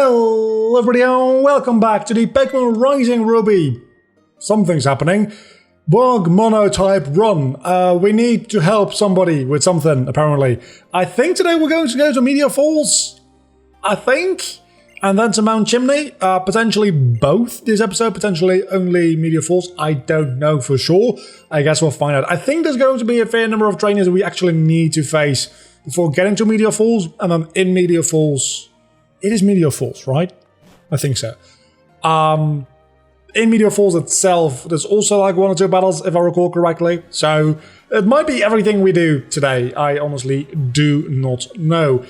Hello everybody and welcome back to the Pokémon Rising Ruby. Something's happening. Bug Monotype run. We need to help somebody with something, apparently. I think today we're going to go to Meteor Falls. I think. And then to Mount Chimney. Potentially both this episode, potentially only Meteor Falls. I don't know for sure. I guess we'll find out. I think there's going to be a fair number of trainers we actually need to face before getting to Meteor Falls. And then in Meteor Falls... It is Meteor Falls, right? I think so. In Meteor Falls itself, there's also like 1 or 2 battles, if I recall correctly. So it might be everything we do today. I honestly do not know.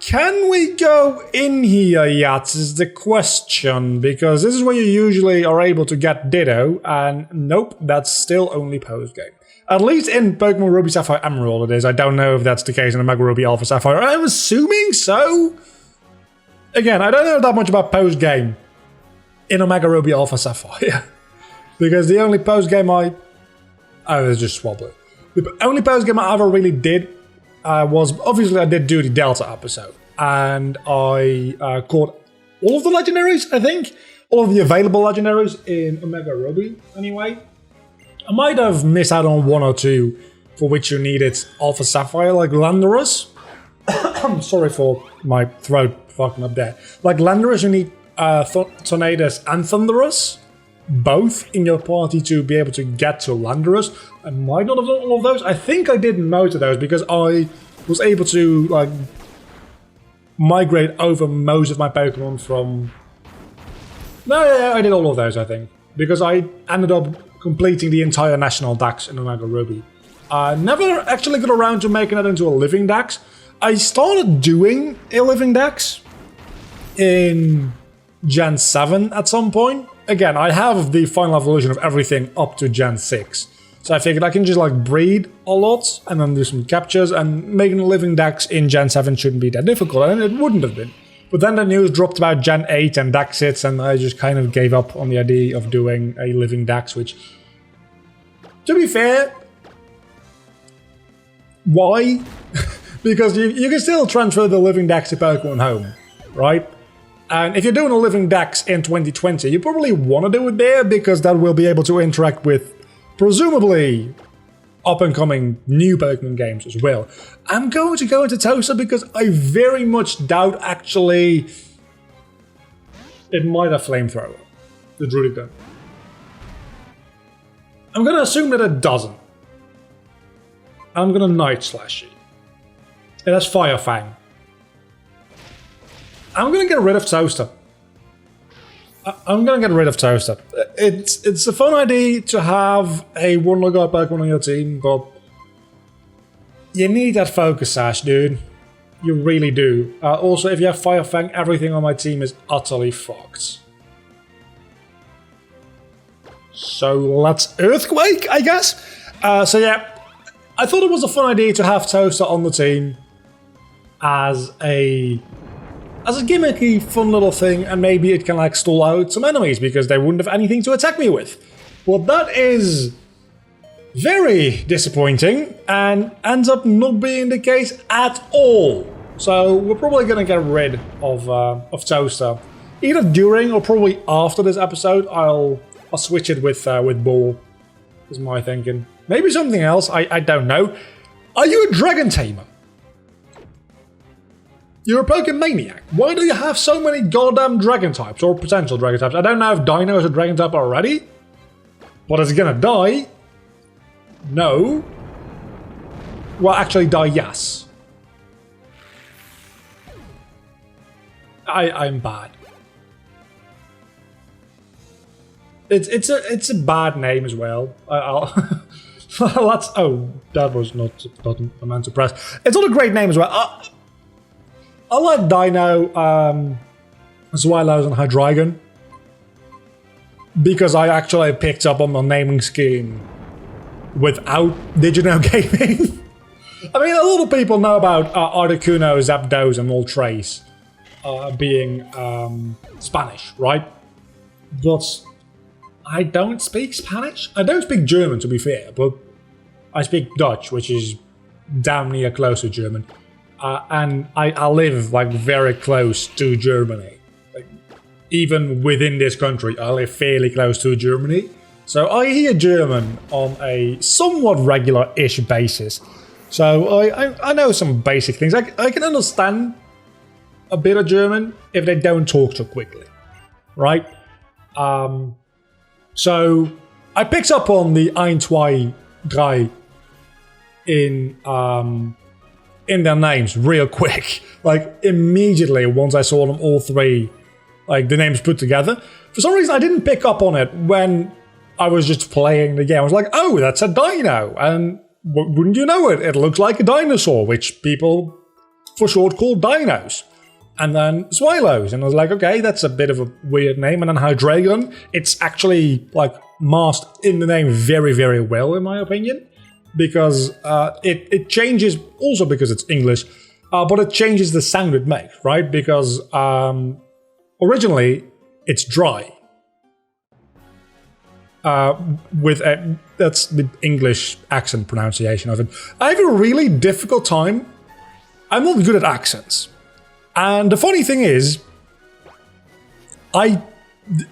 Can we go in here yet is the question, because this is where you usually are able to get Ditto, and nope, that's still only post-game. At least in Pokemon Ruby Sapphire Emerald it is. I don't know if that's the case in Omega Ruby Alpha Sapphire. I'm assuming so. Again, I don't know that much about post-game in Omega Ruby Alpha Sapphire. Because the only post-game Oh, it's just Swablu. The only post-game I ever really did was... Obviously, I did do the Delta episode. And I caught all of the legendaries, I think. All of the available legendaries in Omega Ruby, anyway. I might have missed out on 1 or 2 for which you needed Alpha Sapphire, like Landorus. I'm sorry for my throat fucking up there. Like Landorus, you need Tornadus and Thunderous, both in your party to be able to get to Landorus. I might not have done all of those. I think I did most of those because I was able to like migrate over most of my Pokemon from... No, yeah, I did all of those, I think. Because I ended up completing the entire National Dex in Omega Ruby. Never actually got around to making it into a living Dex. I started doing a living Dex in Gen 7 at some point. Again, I have the final evolution of everything up to Gen 6. So I figured I can just like breed a lot and then do some captures, and making a living Dex in Gen 7 shouldn't be that difficult, and it wouldn't have been. But then the news dropped about Gen 8 and Dex hits, and I just kind of gave up on the idea of doing a living Dex, which, to be fair, why? Because you can still transfer the living Dex to Pokemon Home, right? And if you're doing a living Dex in 2020, you probably want to do it there because that will be able to interact with, presumably, up-and-coming new Pokemon games as well. I'm going to go into Tosa because I very much doubt, actually, it might have Flamethrower, the Druidic gun. I'm going to assume that it doesn't. I'm going to Night Slash it. It has Fire Fang. I'm going to get rid of Toaster. I'm going to get rid of Toaster. It's a fun idea to have a one-legged Pokemon on your team, but you need that Focus Sash, dude. You really do. Also, if you have Fire Fang, everything on my team is utterly fucked. So let's Earthquake, I guess? So yeah, I thought it was a fun idea to have Toaster on the team as a gimmicky, fun little thing, and maybe it can like stall out some enemies because they wouldn't have anything to attack me with. Well, that is very disappointing and ends up not being the case at all. So we're probably gonna get rid of Toaster either during or probably after this episode. I'll switch it with Ball. Is my thinking. Maybe something else. I don't know. Are you a Dragon Tamer? You're a Pokemaniac. Why do you have so many goddamn Dragon types, or potential Dragon types? I don't know if Dino is a Dragon type already, but is it gonna die? No. Well, actually die, yes. I'm bad. It's a bad name as well. Let's... Oh, that was not the button I meant to press. It's not a great name as well. I like Dino, Zweilos, and Hydreigon because I actually picked up on the naming scheme without Digino Gaming. I mean, a lot of people know about Articuno, Zapdos, and Moltres being Spanish, right? But I don't speak Spanish. I don't speak German, to be fair, but I speak Dutch, which is damn near close to German. And I live like very close to Germany. even within this country. I live fairly close to Germany, so I hear German on a somewhat regular-ish basis. So I know some basic things. I can understand a bit of German if they don't talk too quickly, right? So I picked up on the 1, 2, 3 in their names real quick, like immediately once I saw them all three, like the names put together. For some reason I didn't pick up on it when I was just playing the game. I was like, oh, that's a dino, and wouldn't you know it, it looks like a dinosaur, which people for short call dinos. And then Swallows, and I was like, okay, that's a bit of a weird name. And then Hydreigon, it's actually like masked in the name very, very well, in my opinion, because it changes, also because it's English, but it changes the sound it makes, right? Because originally it's dry. That's the English accent pronunciation of it. I have a really difficult time. I'm not good at accents. And the funny thing is,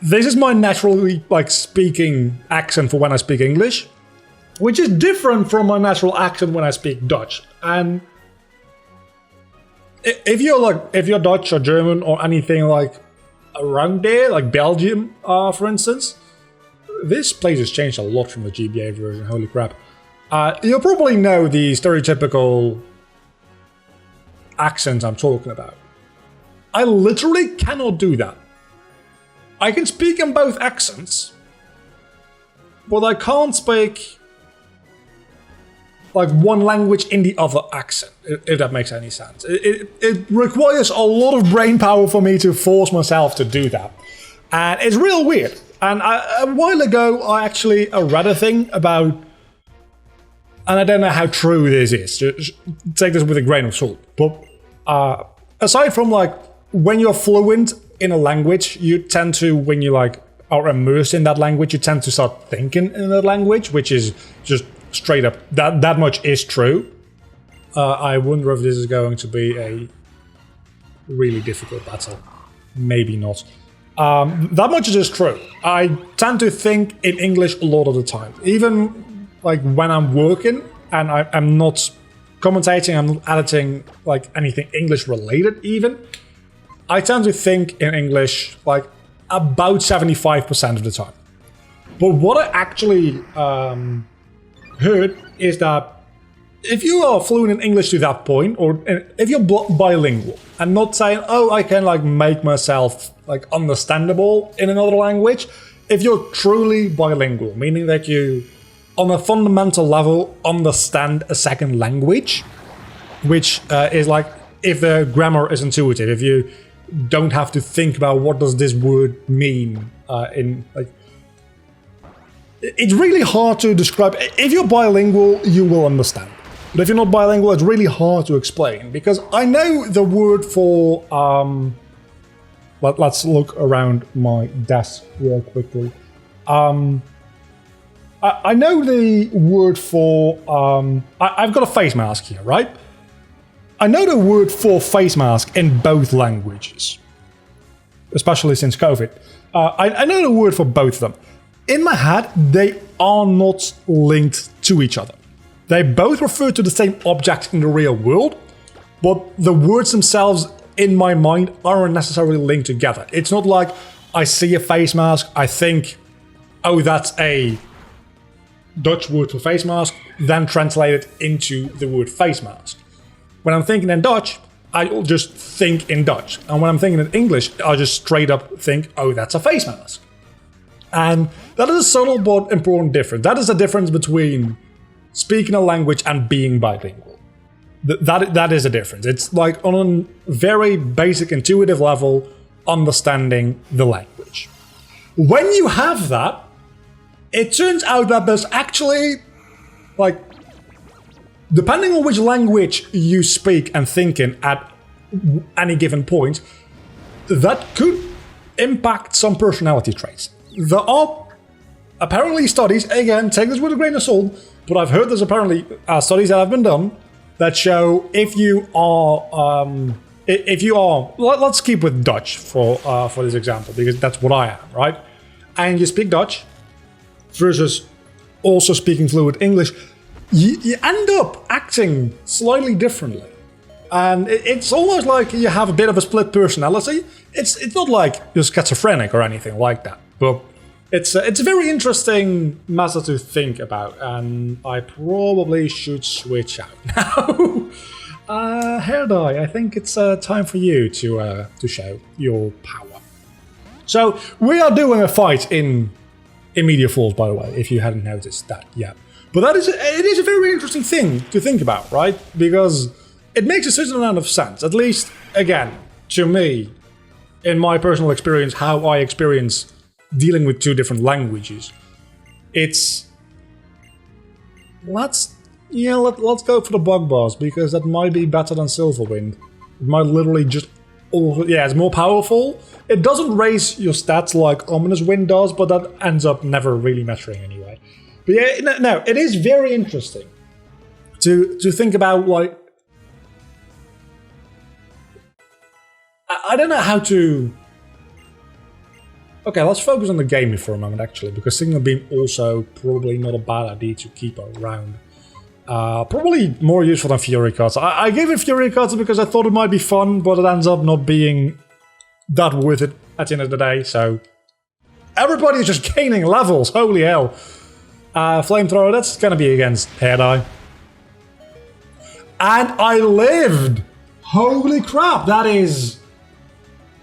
this is my naturally speaking accent for when I speak English, which is different from my natural accent when I speak Dutch. And if you're Dutch or German or anything like around there, like Belgium, for instance, this place has changed a lot from the GBA version. Holy crap! You'll probably know the stereotypical accents I'm talking about. I literally cannot do that. I can speak in both accents, but I can't speak like one language in the other accent, if that makes any sense. It requires a lot of brain power for me to force myself to do that. And it's real weird. And a while ago, I actually read a thing about, and I don't know how true this is, just take this with a grain of salt, but aside from when you're fluent in a language, you tend to, when you are immersed in that language, you tend to start thinking in that language, which is just straight up, that much is true. I wonder if this is going to be a really difficult battle. Maybe not. That much is just true. I tend to think in English a lot of the time. Even when I'm working and I'm not commentating, I'm not editing anything English related even, I tend to think in English about 75% of the time. But what I actually heard is that if you are fluent in English to that point, or if you're bilingual, and not saying, oh, I can make myself understandable in another language, if you're truly bilingual, meaning that you, on a fundamental level, understand a second language, which is if the grammar is intuitive, if you don't have to think about what does this word mean it's really hard to describe. If you're bilingual, you will understand. But if you're not bilingual, it's really hard to explain, because I know the word for let's look around my desk real quickly. I know the word for I've got a face mask here, right? I know the word for face mask in both languages, especially since COVID. I know the word for both of them. In my head, they are not linked to each other. They both refer to the same object in the real world, but the words themselves in my mind aren't necessarily linked together. It's not like I see a face mask, I think, oh, that's a Dutch word for face mask, then translate it into the word face mask. When I'm thinking in Dutch, I'll just think in Dutch. And when I'm thinking in English, I'll just straight up think, oh, that's a face mask. And that is a subtle but important difference. That is the difference between speaking a language and being bilingual. That is a difference. It's on a very basic intuitive level, understanding the language. When you have that, it turns out that there's actually, depending on which language you speak and think in at any given point, that could impact some personality traits. There are apparently studies, again, take this with a grain of salt, but I've heard there's apparently studies that have been done that show if you are if you are, let's keep with Dutch for this example, because that's what I am, right? And you speak Dutch versus also speaking fluent English, you end up acting slightly differently. And it's almost like you have a bit of a split personality. It's not like you're schizophrenic or anything like that, but it's a very interesting matter to think about, and I probably should switch out now. Hair dye, I think it's time for you to show your power. So we are doing a fight in Media Falls, by the way, if you hadn't noticed that yet. But it is a very interesting thing to think about, right? Because it makes a certain amount of sense, at least, again, to me, in my personal experience, how I experience dealing with two different languages. It's... Let's go for the bug boss, because that might be better than Silverwind. It might literally just... it's more powerful. It doesn't raise your stats like Ominous Wind does, but that ends up never really mattering anyway. But yeah, no, it is very interesting to think about, like... I don't know how to... Okay, let's focus on the game for a moment, actually, because Signal Beam also probably not a bad idea to keep around. Probably more useful than Fury Cards. I gave it Fury Cards because I thought it might be fun, but it ends up not being that worth it at the end of the day, so... Everybody's just gaining levels, holy hell. Flamethrower, that's gonna be against Hair Dye. And I lived! Holy crap, that is...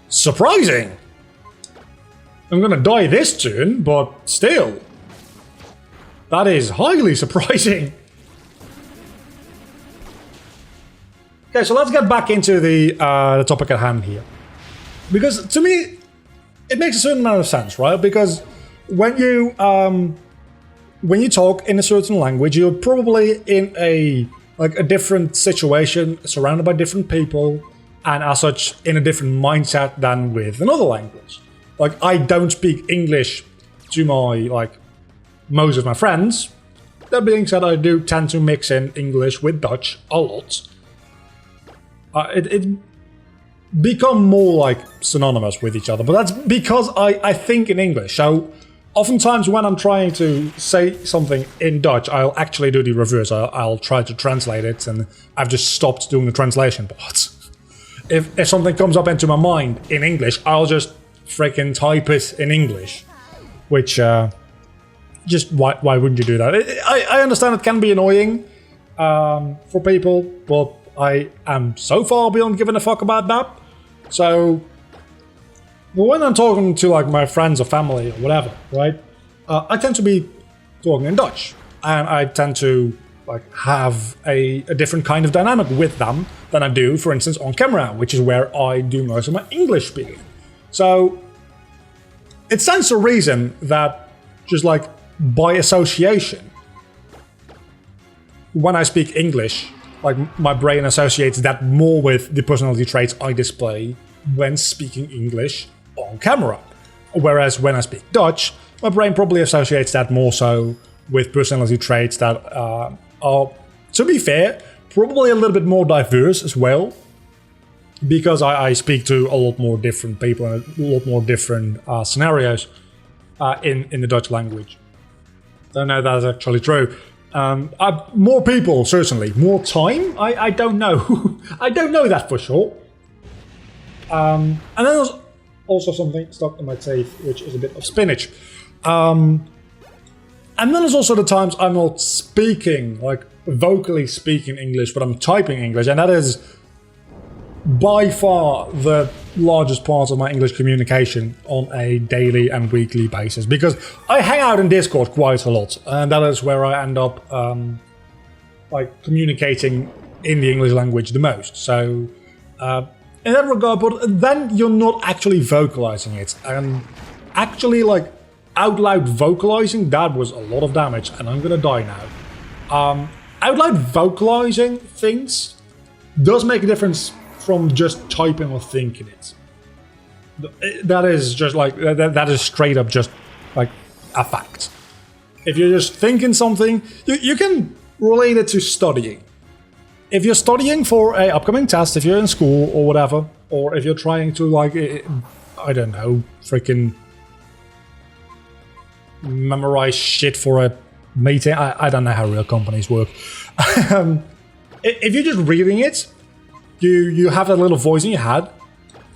surprising! I'm gonna die this turn, but still. That is highly surprising. Okay, so let's get back into the topic at hand here. Because to me, it makes a certain amount of sense, right? Because when you talk in a certain language, you're probably in a different situation, surrounded by different people, and as such in a different mindset than with another language. Like, I don't speak English to most of my friends. That being said, I do tend to mix in English with Dutch a lot. It become more like synonymous with each other, but that's because I think in English. So oftentimes when I'm trying to say something in Dutch, I'll actually do the reverse. I'll try to translate it, and I've just stopped doing the translation part. If something comes up into my mind in English, I'll just freaking type it in English. Which, just why wouldn't you do that? I understand it can be annoying for people, but I am so far beyond giving a fuck about that. So, when I'm talking to my friends or family or whatever, right? I tend to be talking in Dutch, and I tend to have a different kind of dynamic with them than I do, for instance, on camera, which is where I do most of my English speaking. So, it stands to reason that just by association, when I speak English, my brain associates that more with the personality traits I display when speaking English on camera. Whereas when I speak Dutch, my brain probably associates that more so with personality traits that are, to be fair, probably a little bit more diverse as well. Because I speak to a lot more different people and a lot more different scenarios in the Dutch language. Don't know if that's actually true. More people, certainly. More time? I don't know. I don't know that for sure. And then there's also something stuck in my teeth, which is a bit of spinach. And then there's also the times I'm not speaking, vocally speaking English, but I'm typing English, and that is by far the largest part of my English communication on a daily and weekly basis, because I hang out in Discord quite a lot, and that is where I end up communicating in the English language the most. So in that regard, but then you're not actually vocalizing it, and actually out loud vocalizing, that was a lot of damage, and I'm gonna die now. Out loud vocalizing things does make a difference from just typing or thinking it. That is just that is straight up just a fact. If you're just thinking something, you can relate it to studying. if you're studying for a upcoming test, if you're in school or whatever, or if you're trying to, like, I don't know, freaking memorize shit for a meeting. I don't know how real companies work. If you're just reading it, you have that little voice in your head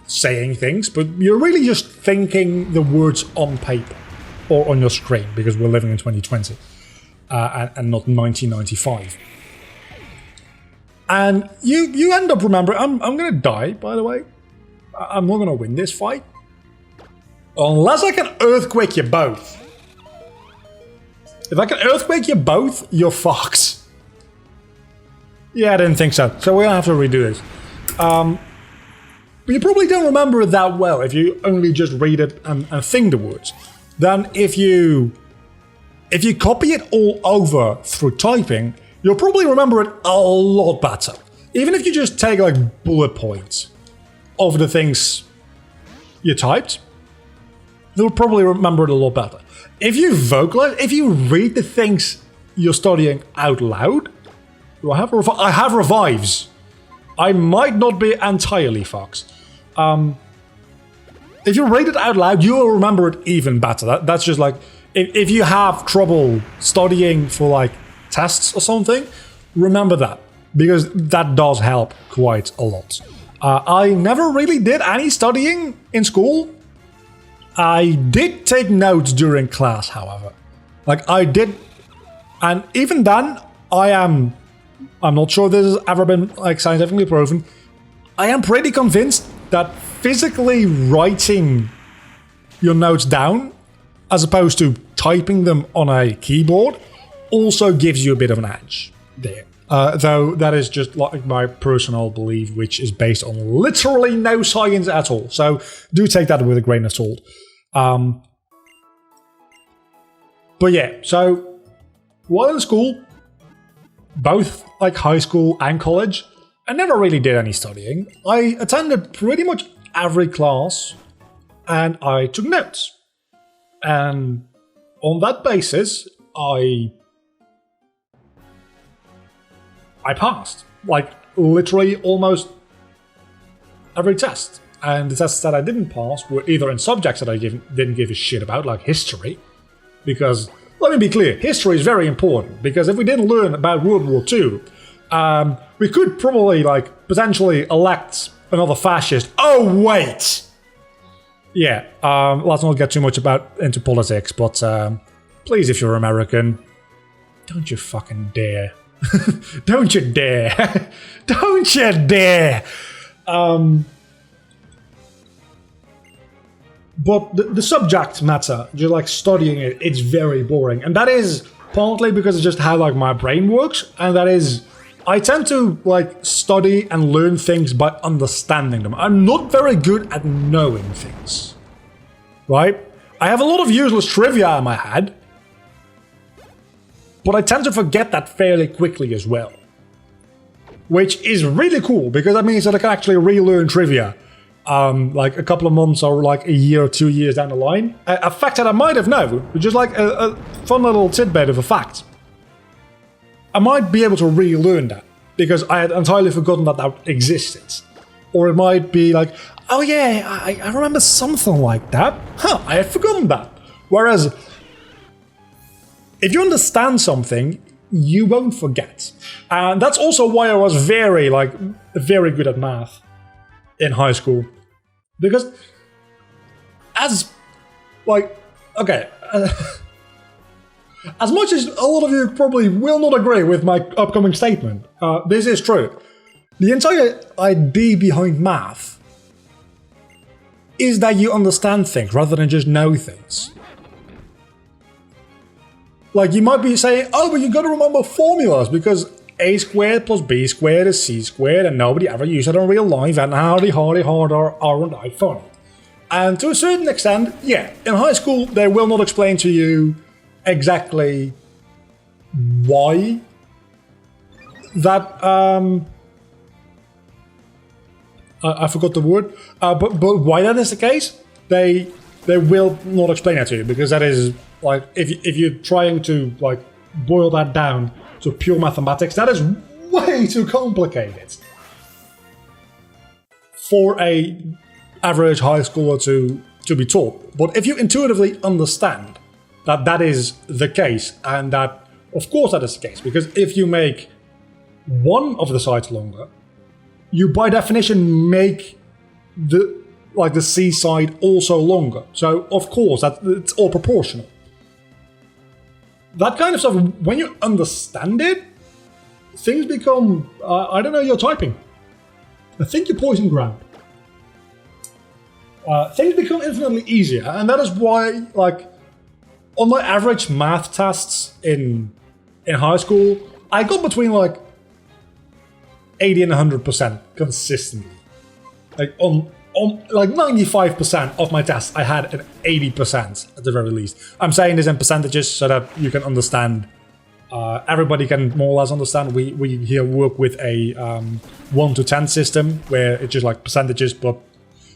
saying things, but you're really just thinking the words on paper or on your screen, because we're living in 2020 and not 1995. And you end up remembering. I'm going to die, by the way. I'm not going to win this fight. Unless I can earthquake you both. If I can earthquake you both, you're fucked. Yeah, I didn't think so. So we're going to have to redo this. But you probably don't remember it that well if you only just read it and think the words. Then if you copy it all over through typing, you'll probably remember it a lot better. Even if you just take like bullet points of the things you typed, you'll probably remember it a lot better. If you vocalize, if you read the things you're studying out loud, I have revives. I might not be entirely fucked. If you read it out loud, you'll remember it even better. That's just like, if you have trouble studying for like tests or something, remember that, because that does help quite a lot. I never really did any studying in school. I did take notes during class, however. Like, I did, and even then, I'm not sure this has ever been like scientifically proven. I am pretty convinced that physically writing your notes down, as opposed to typing them on a keyboard, also gives you a bit of an edge there. Though that is just like my personal belief, which is based on literally no science at all. So do take that with a grain of salt. But yeah, so while in school, both like high school and college, I never really did any studying. I attended pretty much every class and I took notes. And on that basis, I passed. Like, literally almost every test. And the tests that I didn't pass were either in subjects that I didn't give a shit about, like history. Because, let me be clear, history is very important. Because if we didn't learn about World War II, we could probably, like, potentially elect another fascist. Oh, wait! Yeah, let's not get too much into politics, but please, if you're American, don't you fucking dare. Don't you dare. Don't you dare. But the subject matter, just like studying it, it's very boring. And that is partly because it's just how like my brain works. And that is, I tend to like study and learn things by understanding them. I'm not very good at knowing things. Right? I have a lot of useless trivia in my head. But I tend to forget that fairly quickly as well. Which is really cool, because that means that I can actually relearn trivia. Like a couple of months or like a year or 2 years down the line. A fact that I might have known, just like a fun little tidbit of a fact. I might be able to relearn that, because I had entirely forgotten that that existed. Or it might be like, oh yeah, I remember something like that. Huh, I had forgotten that. Whereas, if you understand something, you won't forget. And that's also why I was very good at math in high school. Because as much as a lot of you probably will not agree with my upcoming statement, this is true. The entire idea behind math is that you understand things rather than just know things. Like, you might be saying, oh, but you gotta remember formulas because a squared plus b squared is c squared, and nobody ever used it in real life, and hardy, aren't I funny? And to a certain extent, yeah, in high school, they will not explain to you exactly why that, I forgot the word, but why that is the case, they will not explain that to you, because that is, like, if you're trying to, like, boil that down to pure mathematics, that is way too complicated for a average high schooler to be taught. But if you intuitively understand that that is the case, and that, of course that is the case, because if you make one of the sides longer, you by definition make the C side also longer. So of course it's all proportional. That kind of stuff, when you understand it, things become, I don't know, you're typing. I think you're poison ground. Things become infinitely easier, and that is why, like, on my average math tests in high school, I got between like 80 and 100% consistently. Like on like 95% of my tests, I had an 80% at the very least. I'm saying this in percentages so that you can understand. Everybody can more or less understand. We here work with a 1 to 10 system where it's just like percentages, but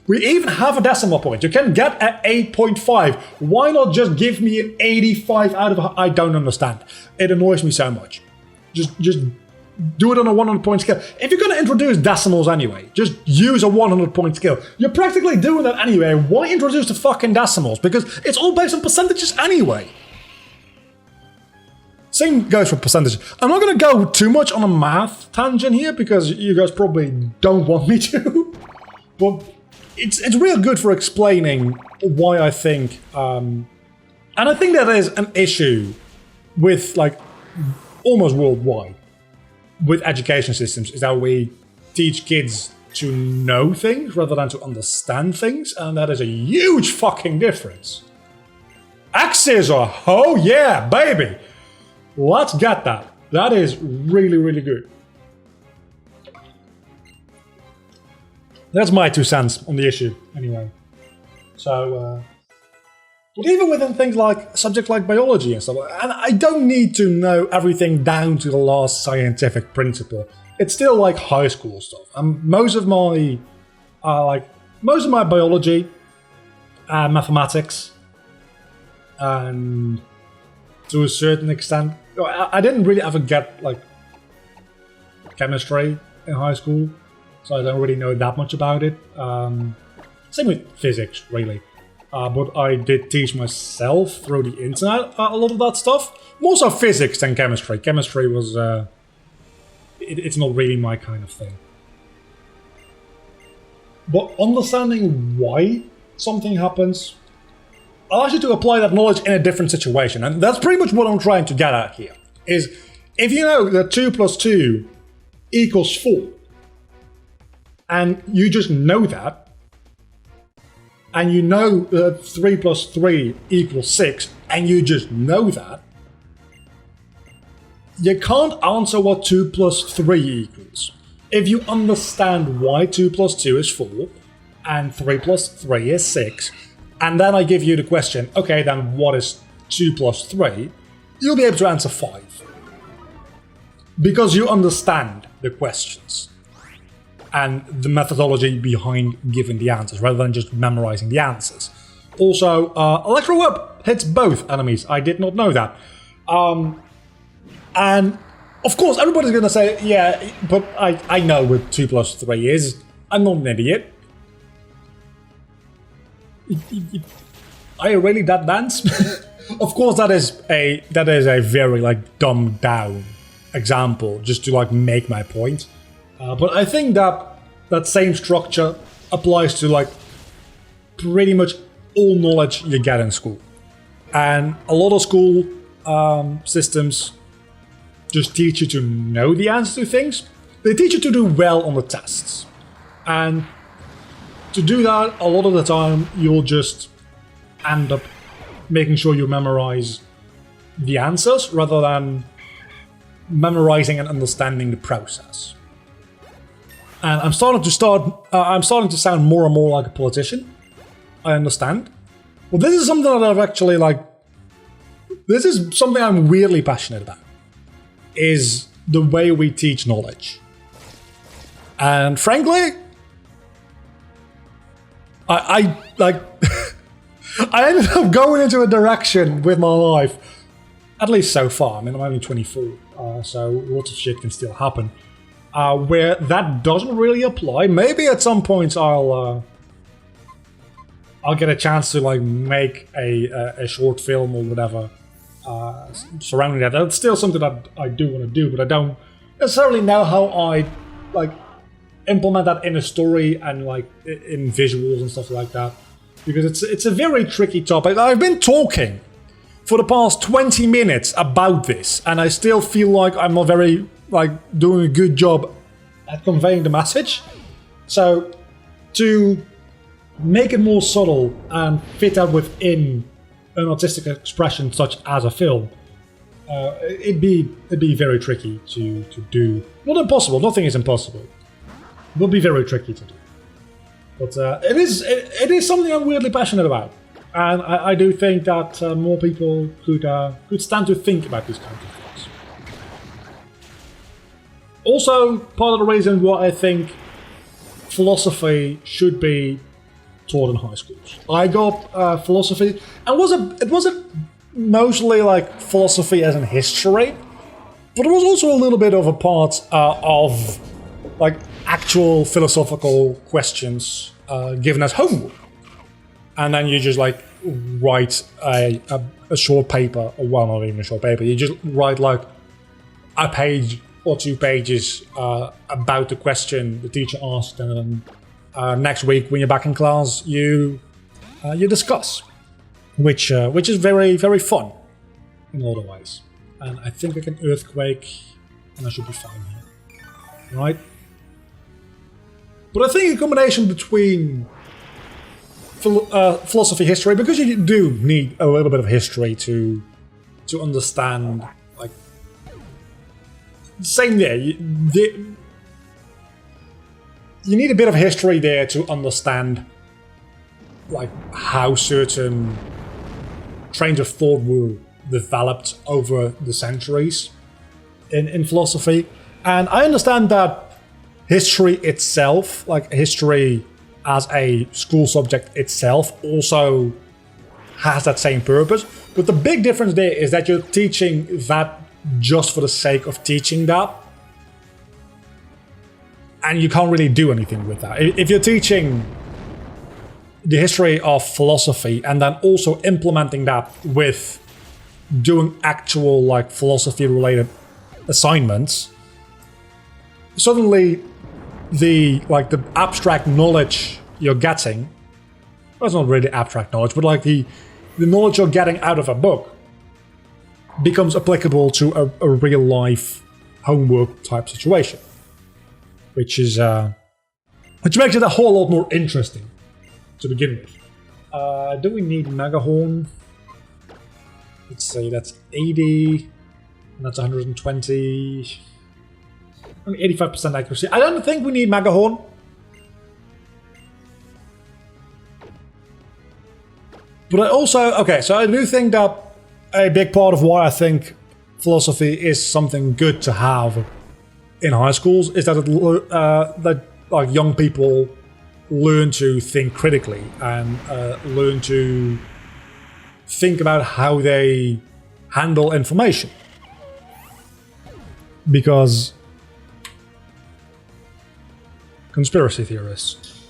we even have a decimal point. You can get at 8.5. Why not just give me an 85 out of... I don't understand. It annoys me so much. Just do it on a 100-point scale. If you're going to introduce decimals anyway, just use a 100-point scale. You're practically doing that anyway. Why introduce the fucking decimals? Because it's all based on percentages anyway. Same goes for percentages. I'm not going to go too much on a math tangent here because you guys probably don't want me to. But it's real good for explaining why I think, and I think that is an issue with, like, almost worldwide with education systems, is that we teach kids to know things rather than to understand things, and that is a huge fucking difference. Axes are, oh yeah, baby! Let's get that. That is really, really good. That's my 2 cents on the issue, anyway. So, but even within things like subjects like biology and stuff, and I don't need to know everything down to the last scientific principle. It's still like high school stuff. Most of my biology, mathematics, and to a certain extent, I didn't really ever get like chemistry in high school. So I don't really know that much about it. Same with physics, really. But I did teach myself through the internet a lot of that stuff. More so physics than chemistry. Chemistry was... it's not really my kind of thing. But understanding why something happens allows you to apply that knowledge in a different situation. And that's pretty much what I'm trying to get at here. Is if you know that 2 plus 2 equals 4, and you just know that, and you know that 3 plus 3 equals 6, and you just know that, you can't answer what 2 plus 3 equals. If you understand why 2 plus 2 is 4, and 3 plus 3 is 6, and then I give you the question, okay, then what is 2 plus 3? You'll be able to answer 5. Because you understand the questions and the methodology behind giving the answers, rather than just memorizing the answers. Also, Electro Web hits both enemies. I did not know that. And, of course, everybody's going to say, yeah, but I know what 2 plus 3 is. I'm not an idiot. Are you really that dense? Of course, that is a very, like, dumbed down example, just to, like, make my point. But I think that same structure applies to, like, pretty much all knowledge you get in school. And a lot of school systems just teach you to know the answer to things. They teach you to do well on the tests. And to do that, a lot of the time, you'll just end up making sure you memorize the answers rather than memorizing and understanding the process. And I'm starting to sound more and more like a politician. I understand. But this is something that I've actually, like... This is something I'm weirdly passionate about. Is the way we teach knowledge. And frankly... I like... I ended up going into a direction with my life. At least so far. I mean, I'm only 24. So lots of shit can still happen. where that doesn't really apply. Maybe at some point I'll get a chance to like make a short film or whatever surrounding that. That's still something that I do want to do, but I don't necessarily know how I like implement that in a story and like in visuals and stuff like that, because it's a very tricky topic. I've been talking for the past 20 minutes about this, and I still feel like I'm not very like doing a good job at conveying the message. So to make it more subtle and fit out within an artistic expression such as a film, it'd be very tricky to do. Not impossible. Nothing is impossible. It will be very tricky to do. But it is something I'm weirdly passionate about, and I do think that more people could stand to think about these kinds of things. Also, part of the reason why I think philosophy should be taught in high schools. I got philosophy, and it wasn't mostly like philosophy as in history, but it was also a little bit of a part of like actual philosophical questions given as homework, and then you just like write a short paper, or well, not even a short paper. You just write like a page or 2 pages about the question the teacher asked, and then next week when you're back in class, you discuss, which is very, very fun in a lot of ways. And I think I can earthquake, and I should be fine here, right? But I think a combination between philosophy, history, because you do need a little bit of history to understand, like, same there. You need a bit of history there to understand, like, how certain trains of thought were developed over the centuries in philosophy. And I understand that history itself, like history as a school subject itself, also has that same purpose. But the big difference there is that you're teaching that just for the sake of teaching that. And you can't really do anything with that. If you're teaching the history of philosophy and then also implementing that with doing actual like philosophy related assignments, suddenly the abstract knowledge you're getting, well, it's not really abstract knowledge, but like the knowledge you're getting out of a book becomes applicable to a real life homework type situation, which makes it a whole lot more interesting to begin with. Do we need Megahorn? Let's say that's 80, and that's 120. Only 85% accuracy. I don't think we need Megahorn. But I also, okay, so I do think that a big part of why I think philosophy is something good to have in high schools is that that like young people learn to think critically and learn to think about how they handle information. Because conspiracy theorists.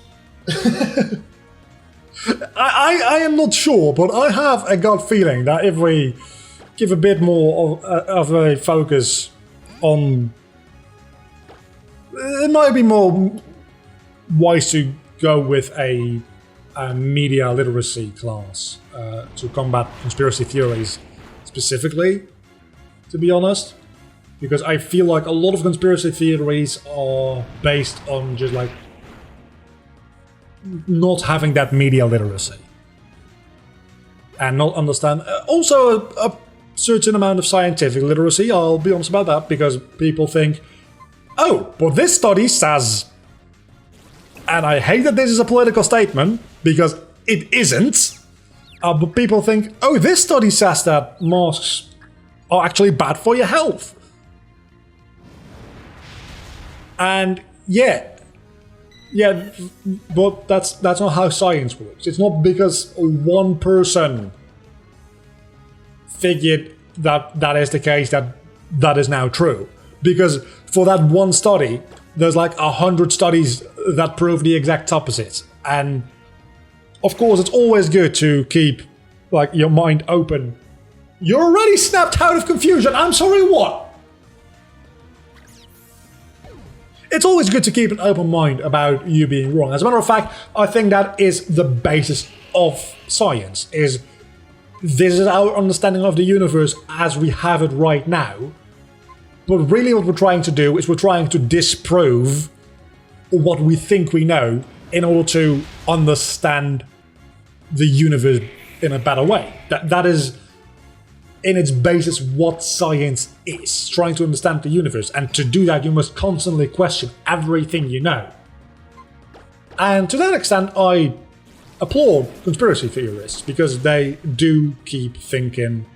I am not sure, but I have a gut feeling that if we give a bit more of a focus on, it might be more wise to go with a media literacy class to combat conspiracy theories specifically, to be honest. Because I feel like a lot of conspiracy theories are based on just like not having that media literacy and not understand. Also, a certain amount of scientific literacy, I'll be honest about that, because people think, oh, but this study says, and I hate that this is a political statement because it isn't, but people think, oh, this study says that masks are actually bad for your health. And yeah, but that's not how science works. It's not because one person figured that is the case that is now true. Because for that one study, there's like 100 studies that prove the exact opposite. And of course, it's always good to keep like your mind open. You're already snapped out of confusion. I'm sorry, what? It's always good to keep an open mind about you being wrong. As a matter of fact, I think that is the basis of science. This is our understanding of the universe as we have it right now. But really what we're trying to do is we're trying to disprove what we think we know in order to understand the universe in a better way. That is, in its basis, what science is. Trying to understand the universe. And to do that, you must constantly question everything you know. And to that extent, I applaud conspiracy theorists, because they do keep thinking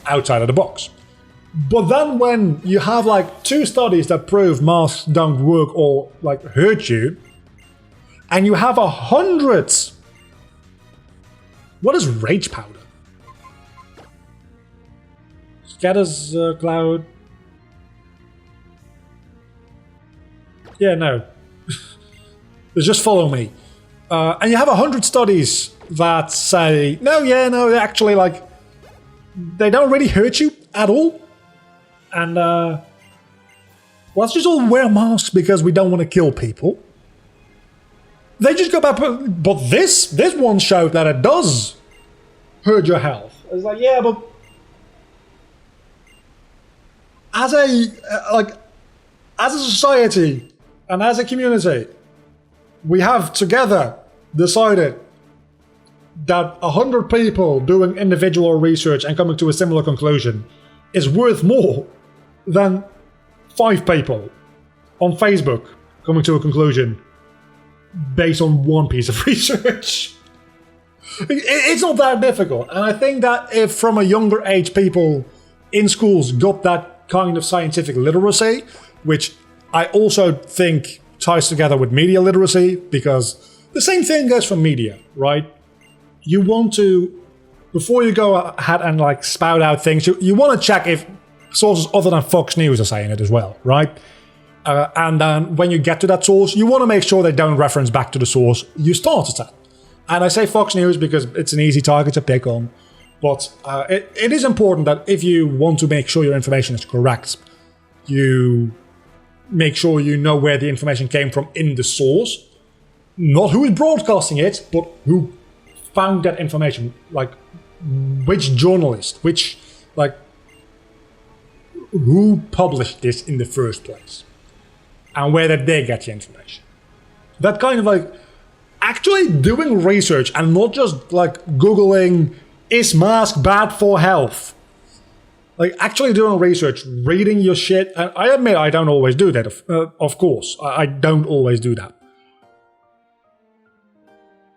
outside of the box. But then when you have like 2 studies that prove masks don't work or like hurt you, and you have 100... What is rage powder? Scatters cloud. Yeah, no. Just follow me. And you have 100 studies that say, no, they actually like, they don't really hurt you at all. And let's just all wear masks because we don't want to kill people. They just go back, but this one showed that it does hurt your health. It's like, yeah, but as a society and as a community, we have together decided that 100 people doing individual research and coming to a similar conclusion is worth more than 5 people on Facebook coming to a conclusion based on one piece of research. It's not that difficult. And I think that if from a younger age people in schools got that kind of scientific literacy, which I also think ties together with media literacy, because the same thing goes for media, right? You want to, before you go ahead and like spout out things, you want to check if sources other than Fox News are saying it as well, right? And then when you get to that source, you want to make sure they don't reference back to the source you started at. And I say Fox News because it's an easy target to pick on. But it is important that if you want to make sure your information is correct, you make sure you know where the information came from in the source. Not who is broadcasting it, but who found that information. Like, which journalist, who published this in the first place. And where did they get the information? That kind of like actually doing research and not just like Googling, is mask bad for health? Like actually doing research, reading your shit. And I admit I don't always do that, of course. I don't always do that.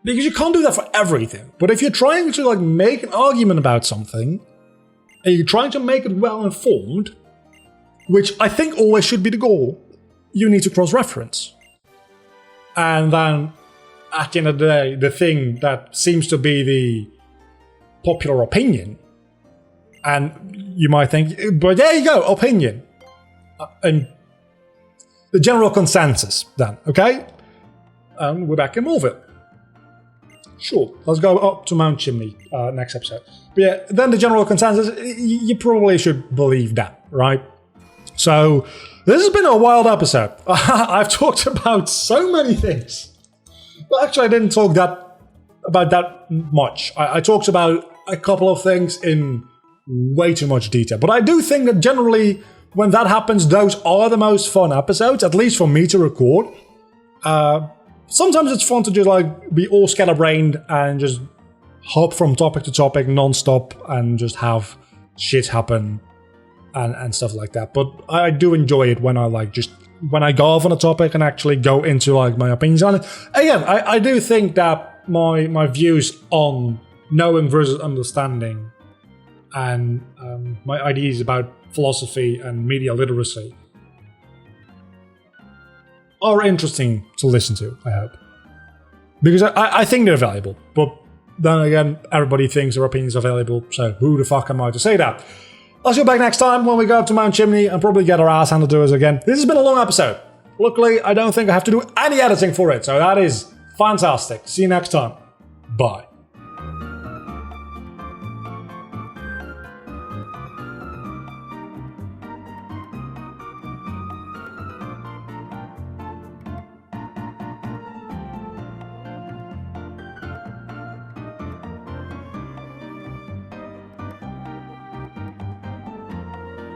Because you can't do that for everything. But if you're trying to like make an argument about something, and you're trying to make it well informed, which I think always should be the goal, you need to cross-reference. And then, at the end of the day, the thing that seems to be the popular opinion, and you might think, but there you go, opinion. And the general consensus, then, okay? And we're back in Morville. Sure, let's go up to Mount Chimney next episode. But yeah, then the general consensus, you probably should believe that, right? So, this has been a wild episode. I've talked about so many things. But actually, I didn't talk about that much. I talked about a couple of things in way too much detail. But I do think that generally, when that happens, those are the most fun episodes, at least for me to record. Sometimes it's fun to just like be all scatterbrained and just hop from topic to topic non-stop and just have shit happen and stuff like that. But I do enjoy it when I like just when I go off on a topic and actually go into like my opinions on it. Again, I do think that my views on knowing versus understanding and my ideas about philosophy and media literacy are interesting to listen to, I hope. Because I think they're valuable. But then again, everybody thinks their opinions are valuable, so who the fuck am I to say that? I'll see you back next time when we go up to Mount Chimney and probably get our ass handed to us again. This has been a long episode. Luckily, I don't think I have to do any editing for it, so that is fantastic. See you next time. Bye.